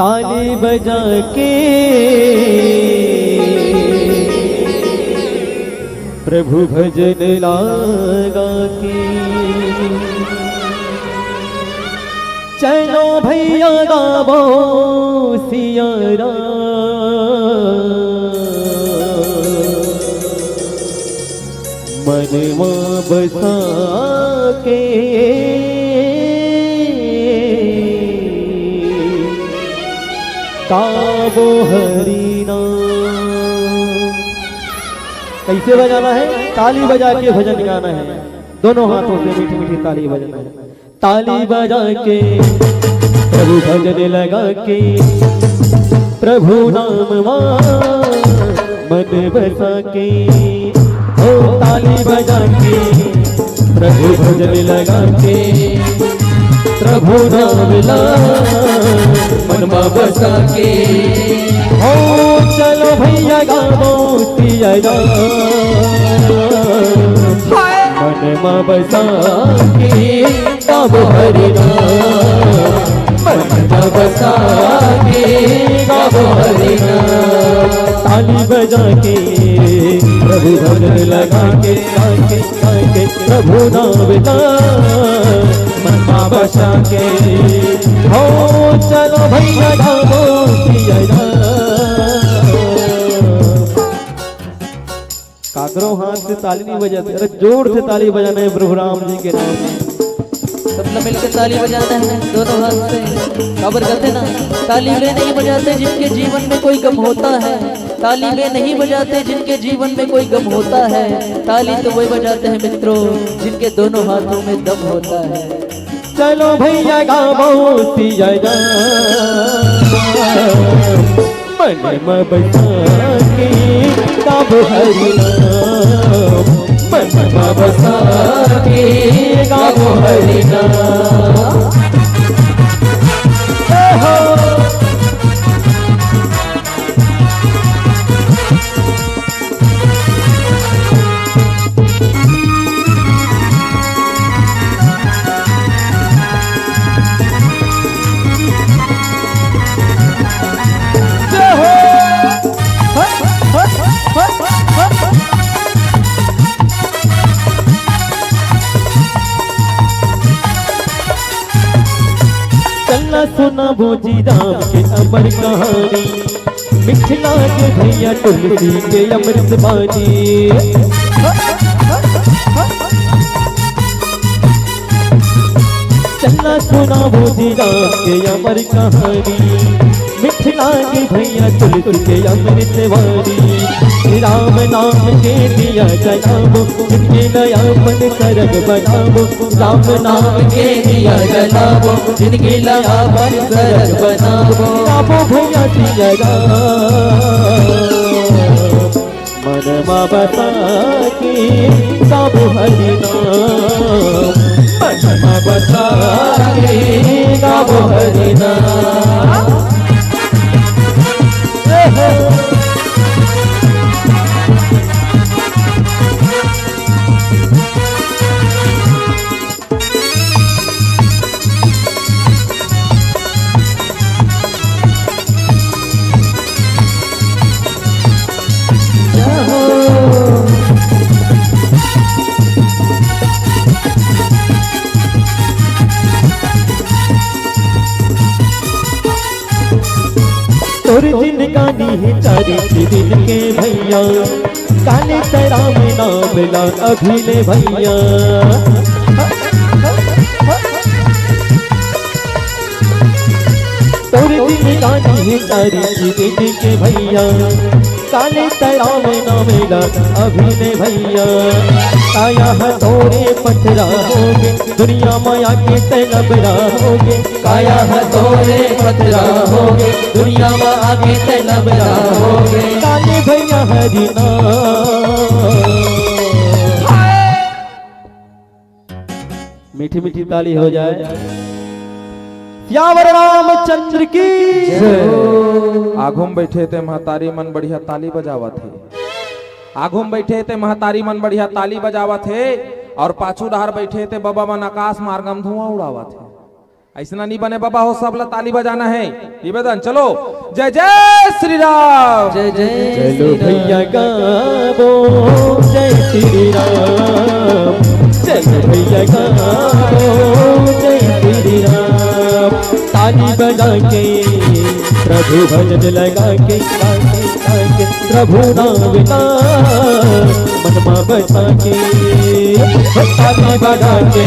ताली बजा के प्रभु भजन लागा के चलो भैया गावो सिया मन में बसा के गावो हरि नाम। कैसे बजाना है? ताली बजा के भजन गाना है, दोनों हाथों से मीठी मीठी ताली बजाना है। ताली बजा के प्रभु भजन लगा के प्रभु नाम मन बसा के, ओ ताली बजा के प्रभु भजन लगा के प्रभु नाम मन बसा के, ओ चलो भैया गावो सिया मन में बसा के गावो हरि नाम, मन में बसा के गावो हरि नाम। ताली बजा के प्रभु भजन लगा के प्रभु नाम मन में बसा के, हो चलो भैया गावो सिया। काकरों हाथ से ताली नहीं बजाते, अरे जोर से ताली बजाना है प्रभु राम जी के नाम में। सब मिलकर ताली बजाना है दोनों हाथ से। खबर करते ना, ताली वे नहीं बजाते जिनके जीवन में कोई गम होता है, ताली वे नहीं बजाते जिनके जीवन में कोई गम होता है, ताली तो वही बजाते हैं मित्रों जिनके दोनों हाथों में दम होता है। चलो भैया गावो सिया मन में बसा के गावो हरि नाम, मन में बसा के गावो हरि नाम। सुना भोजी राम के अमर कहानी, मिथिला के भैया तुलसी के अमृत बानी। चलना सुना भोजी राम के अमर कहानी, मिथिला के भैया तुलसी के अमृत बानी। राम नाम के दिया जलावो, जिनके नयापन सरग बनावो, राम नाम के दिया जलावो, जिनके नयापन सरग बनावो। गावो भैया सिया मन में बसा के गावो हरि नाम, मन में बसा के गावो हरि नाम। तोर जिनगानी है चारी दिन के भैया, काले राम नाम ला अभिले भैया। तोर जिनगानी है चारी दिन के भैया, काले राम नाम ला अभिले भैया। काया है तोरे पथरा होगे, दुनिया माया के तलबरा होगे, काया है तोरे पथरा होगे, दुनिया माया के तलबरा होगे। काले भैया हरि नाम। मीठी मीठी ताली हो जाए। यावर रामचंद्र की आघुम बैठे थे महतारी मन बढ़िया ताली बजावा थे, आघुम बैठे थे महतारी मन बढ़िया ताली बजावा थे, और पाछू डहार बैठे थे बाबा मन आकाश मार्गम धुआं उड़ावा थे। ऐसा नहीं बने बाबा हो, सब ला ताली बजाना है। निवेदन चलो, जय जय श्री राम। जय जय चलो भैया गावो जय श्री राम, चलो भैया गावो जय श्री राम। ताली बजा के प्रभु भजन लगा के प्रभु नाम मनमा बसा के, ताली बजा के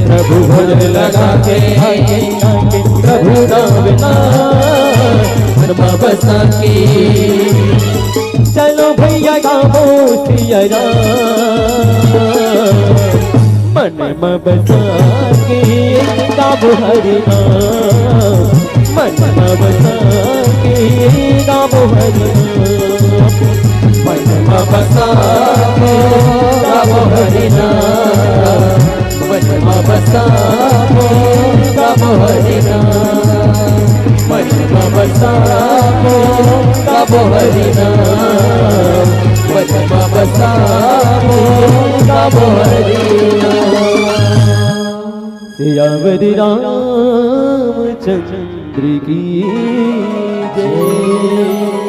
प्रभु भजन लगा के प्रभु नाम मनमा बसा के। चलो भैया गावो सिया राम, मनमा बसा के गावो हरि नाम, मनमा बसा के गावो हरि नाम, मनमा बसा के गावो हरि नाम, मनमा बसा के गावो हरि नाम, मनमा बसा के गावो हरि नाम, मनमा बसा के गावो हरि नाम। सियावर रामचंद्र की जय।